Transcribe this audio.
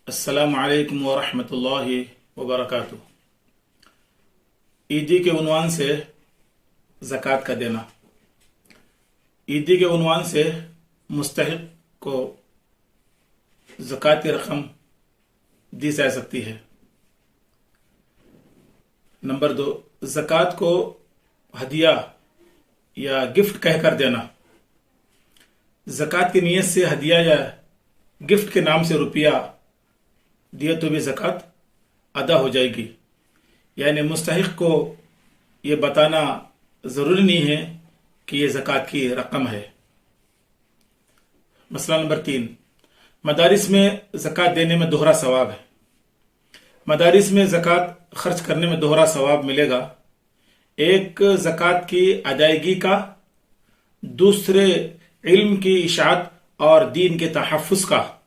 अस्सलामु अलैकुम वरहमतुल्लाहि वबरकातुह। ईदी के उन्वान से ज़कात का देना। ईदी के उन्वान से मुस्तहिक को ज़कात की रकम दी जा सकती है। नंबर 2, ज़कात को हदिया या गिफ्ट कहकर देना। ज़कात की नीयत से हदिया या गिफ्ट के नाम से रुपया दिया तो भी ज़कात अदा हो जाएगी। यानी मुस्तहिक को ये बताना ज़रूरी नहीं है कि ये ज़कात की रकम है। मसला नंबर 3, मदारिस में ज़कात देने में दोहरा सवाब है। मदारिस में ज़कात खर्च करने में दोहरा सवाब मिलेगा। एक ज़कात की अदायगी का, दूसरे इल्म की इशाअत और दीन के तहफ़्फ़ुज़ का।